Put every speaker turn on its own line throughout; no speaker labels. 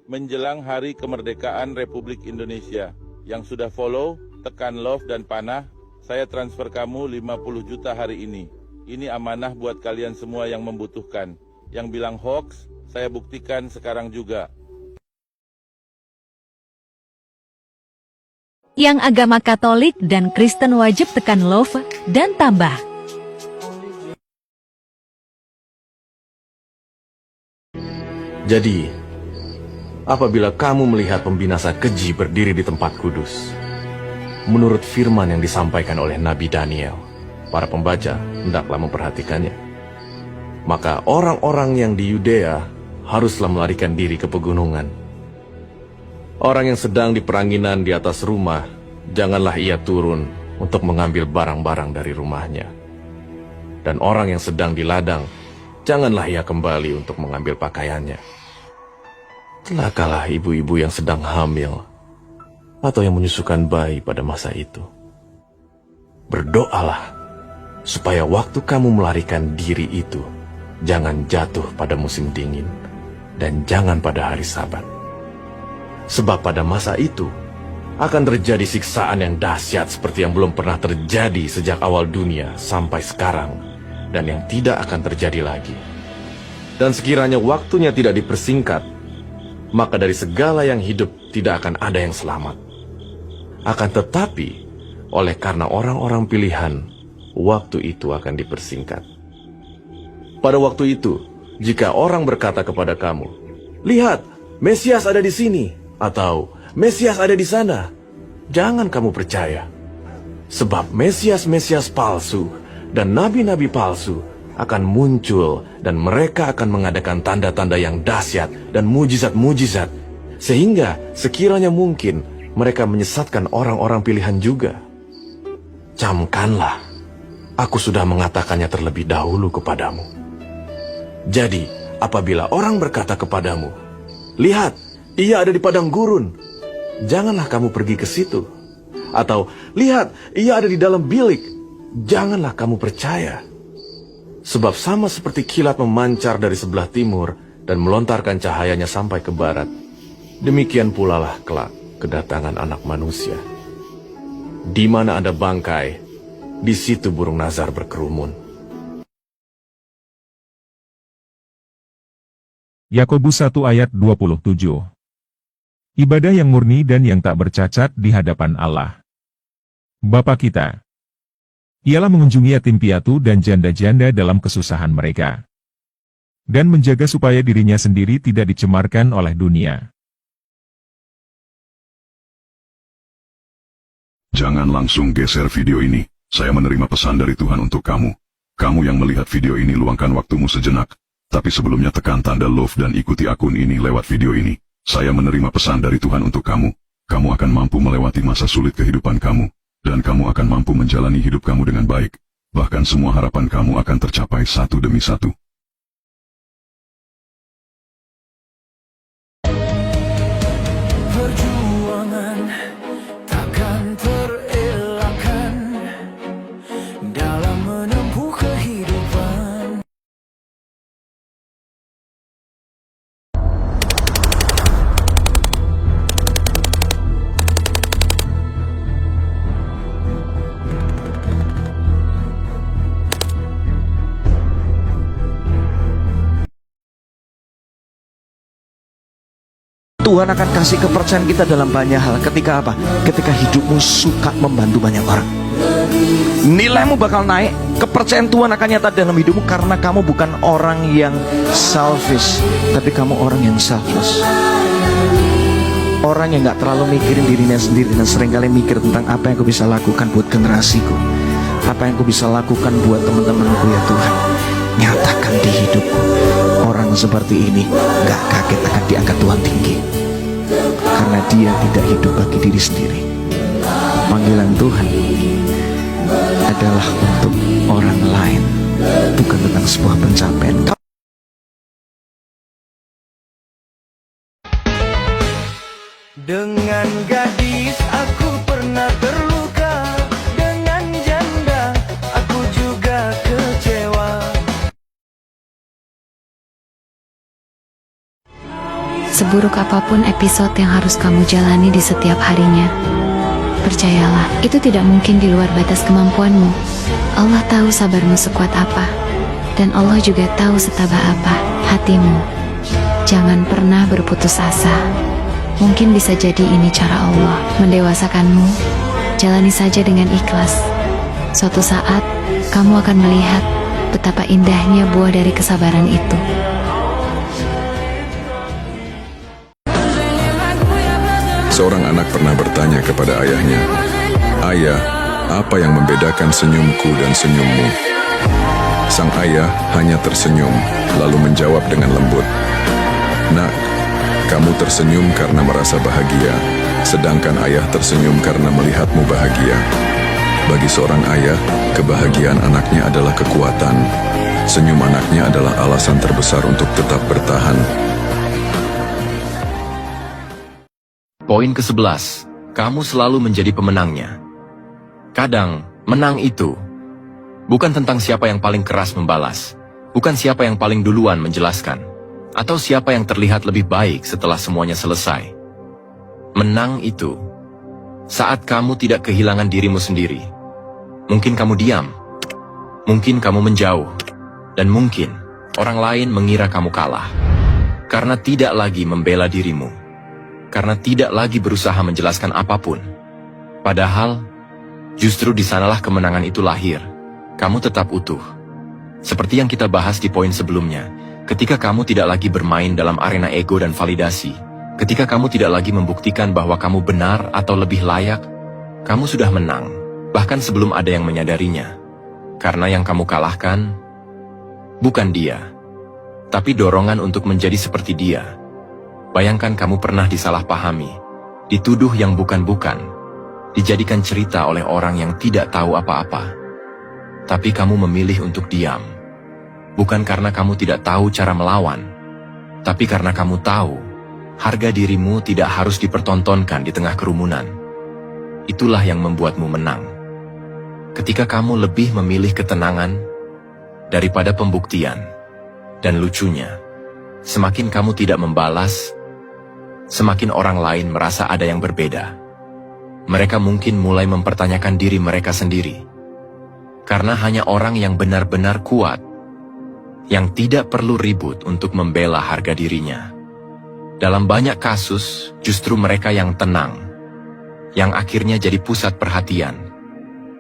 menjelang Hari Kemerdekaan Republik Indonesia. Yang sudah follow, tekan love dan panah, saya transfer kamu 50 juta hari ini. Ini amanah buat kalian semua yang membutuhkan. Yang bilang hoax, saya buktikan sekarang juga.
Yang agama Katolik dan Kristen wajib tekan love dan tambah.
Jadi, apabila kamu melihat pembinasa keji berdiri di tempat kudus, menurut firman yang disampaikan oleh Nabi Daniel, para pembaca hendaklah memperhatikannya. Maka orang-orang yang di Yudea haruslah melarikan diri ke pegunungan. Orang yang sedang di peranginan di atas rumah, janganlah ia turun untuk mengambil barang-barang dari rumahnya. Dan orang yang sedang di ladang, janganlah ia kembali untuk mengambil pakaiannya. Celakalah ibu-ibu yang sedang hamil atau yang menyusukan bayi pada masa itu. Berdoalah supaya waktu kamu melarikan diri itu jangan jatuh pada musim dingin dan jangan pada hari Sabat. Sebab pada masa itu akan terjadi siksaan yang dahsyat seperti yang belum pernah terjadi sejak awal dunia sampai sekarang, dan yang tidak akan terjadi lagi. Dan sekiranya waktunya tidak dipersingkat, maka dari segala yang hidup tidak akan ada yang selamat. Akan tetapi, oleh karena orang-orang pilihan, waktu itu akan dipersingkat. Pada waktu itu, jika orang berkata kepada kamu, "Lihat, Mesias ada di sini," atau "Mesias ada di sana," jangan kamu percaya. Sebab Mesias-Mesias palsu dan nabi-nabi palsu akan muncul, dan mereka akan mengadakan tanda-tanda yang dahsyat dan mujizat-mujizat, sehingga sekiranya mungkin mereka menyesatkan orang-orang pilihan juga. Camkanlah, aku sudah mengatakannya terlebih dahulu kepadamu. Jadi, apabila orang berkata kepadamu, "Lihat, ia ada di padang gurun," janganlah kamu pergi ke situ. Atau, "Lihat, ia ada di dalam bilik," janganlah kamu percaya. Sebab sama seperti kilat memancar dari sebelah timur dan melontarkan cahayanya sampai ke barat, demikian pula lah kelak kedatangan Anak Manusia. Di mana ada bangkai, di situ burung nazar berkerumun.
Yakobus 1 ayat 27. Ibadah yang murni dan yang tak bercacat di hadapan Allah Bapa kita. Ialah mengunjungi yatim piatu dan janda-janda dalam kesusahan mereka, dan menjaga supaya dirinya sendiri tidak dicemarkan oleh dunia.
Jangan langsung geser video ini. Saya menerima pesan dari Tuhan untuk kamu. Kamu yang melihat video ini, luangkan waktumu sejenak. Tapi sebelumnya tekan tanda love dan ikuti akun ini lewat video ini. Saya menerima pesan dari Tuhan untuk kamu. Kamu akan mampu melewati masa sulit kehidupan kamu. Dan kamu akan mampu menjalani hidup kamu dengan baik. Bahkan semua harapan kamu akan tercapai satu demi satu.
Perjuangan takkan terelakkan dalam menempuh kehidupan.
Tuhan akan kasih kepercayaan kita dalam banyak hal. Ketika apa? Ketika hidupmu suka membantu banyak orang, nilaimu bakal naik. Kepercayaan Tuhan akan nyata dalam hidupmu karena kamu bukan orang yang selfish, tapi kamu orang yang selfless. Orang yang gak terlalu mikirin dirinya sendiri dan seringkali mikir tentang apa yang aku bisa lakukan buat generasiku, apa yang aku bisa lakukan buat teman-temanku. Ya Tuhan, nyatakan di hidupku. Orang seperti ini gak kaget akan diangkat Tuhan tinggi, karena dia tidak hidup bagi diri sendiri. Panggilan Tuhan adalah untuk orang lain, bukan tentang sebuah pencapaian.
Dengan gadis aku pernah terluka, dengan janda aku juga kecewa.
seburuk apapun episode yang harus kamu jalani di setiap harinya, percayalah, itu tidak mungkin di luar batas kemampuanmu. Allah tahu sabarmu sekuat apa, dan Allah juga tahu setabah apa hatimu. Jangan pernah berputus asa. Mungkin bisa jadi ini cara Allah mendewasakanmu. Jalani saja dengan ikhlas. Suatu saat, kamu akan melihat betapa indahnya buah dari kesabaran itu.
Seorang anak pernah bertanya kepada ayahnya, "Ayah, apa yang membedakan senyumku dan senyummu?" Sang ayah hanya tersenyum, lalu menjawab dengan lembut, "Nak, kamu tersenyum karena merasa bahagia, sedangkan ayah tersenyum karena melihatmu bahagia." Bagi seorang ayah, kebahagiaan anaknya adalah kekuatan. Senyum anaknya adalah alasan terbesar untuk tetap bertahan.
Poin ke-11, kamu selalu menjadi pemenangnya. Kadang, menang itu bukan tentang siapa yang paling keras membalas, bukan siapa yang paling duluan menjelaskan, atau siapa yang terlihat lebih baik setelah semuanya selesai. Menang itu saat kamu tidak kehilangan dirimu sendiri. Mungkin kamu diam, mungkin kamu menjauh, dan mungkin orang lain mengira kamu kalah karena tidak lagi membela dirimu, karena tidak lagi berusaha menjelaskan apapun. Padahal, justru di sanalah kemenangan itu lahir. Kamu tetap utuh. Seperti yang kita bahas di poin sebelumnya, ketika kamu tidak lagi bermain dalam arena ego dan validasi, ketika kamu tidak lagi membuktikan bahwa kamu benar atau lebih layak, kamu sudah menang, bahkan sebelum ada yang menyadarinya. Karena yang kamu kalahkan bukan dia, tapi dorongan untuk menjadi seperti dia. Bayangkan kamu pernah disalahpahami, dituduh yang bukan-bukan, dijadikan cerita oleh orang yang tidak tahu apa-apa. Tapi kamu memilih untuk diam. Bukan karena kamu tidak tahu cara melawan, tapi karena kamu tahu harga dirimu tidak harus dipertontonkan di tengah kerumunan. Itulah yang membuatmu menang. Ketika kamu lebih memilih ketenangan daripada pembuktian. Dan lucunya, semakin kamu tidak membalas, semakin orang lain merasa ada yang berbeda. Mereka mungkin mulai mempertanyakan diri mereka sendiri. Karena hanya orang yang benar-benar kuat, yang tidak perlu ribut untuk membela harga dirinya. Dalam banyak kasus, justru mereka yang tenang, yang akhirnya jadi pusat perhatian.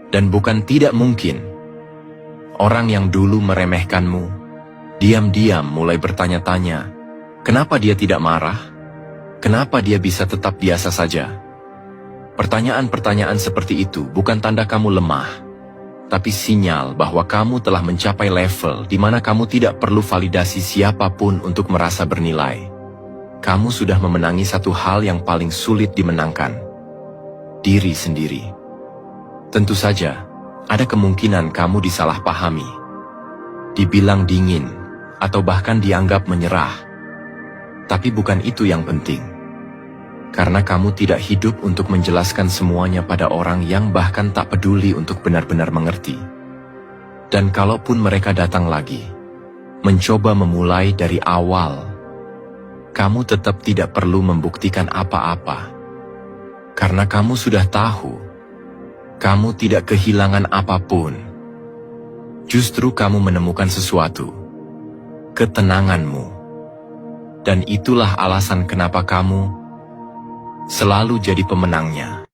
Dan bukan tidak mungkin, orang yang dulu meremehkanmu, diam-diam mulai bertanya-tanya, kenapa dia tidak marah? Kenapa dia bisa tetap biasa saja? Pertanyaan-pertanyaan seperti itu bukan tanda kamu lemah, tapi sinyal bahwa kamu telah mencapai level di mana kamu tidak perlu validasi siapapun untuk merasa bernilai. Kamu sudah memenangi satu hal yang paling sulit dimenangkan, diri sendiri. Tentu saja, ada kemungkinan kamu disalahpahami, dibilang dingin, atau bahkan dianggap menyerah. Tapi bukan itu yang penting. Karena kamu tidak hidup untuk menjelaskan semuanya pada orang yang bahkan tak peduli untuk benar-benar mengerti. Dan kalaupun mereka datang lagi, mencoba memulai dari awal, kamu tetap tidak perlu membuktikan apa-apa. Karena kamu sudah tahu, kamu tidak kehilangan apapun. Justru kamu menemukan sesuatu, ketenanganmu. Dan itulah alasan kenapa kamu selalu jadi pemenangnya.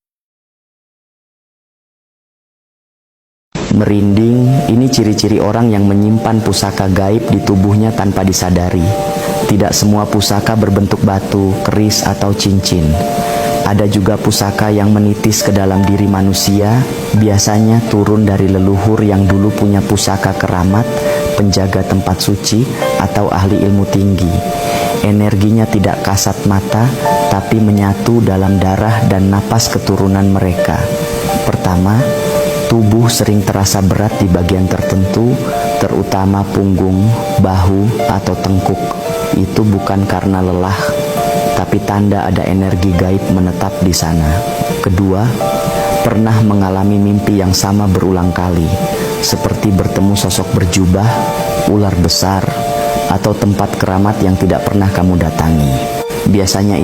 Merinding, ini ciri-ciri orang yang menyimpan pusaka gaib di tubuhnya tanpa disadari. Tidak semua pusaka berbentuk batu, keris, atau cincin. Ada juga pusaka yang menitis ke dalam diri manusia, biasanya turun dari leluhur yang dulu punya pusaka keramat, penjaga tempat suci, atau ahli ilmu tinggi. Energinya tidak kasat mata, tapi menyatu dalam darah dan napas keturunan mereka. Pertama, tubuh sering terasa berat di bagian tertentu, terutama punggung, bahu, atau tengkuk. Itu bukan karena lelah, tapi tanda ada energi gaib menetap di sana. Kedua, pernah mengalami mimpi yang sama berulang kali, seperti bertemu sosok berjubah, ular besar, atau tempat keramat yang tidak pernah kamu datangi. Biasanya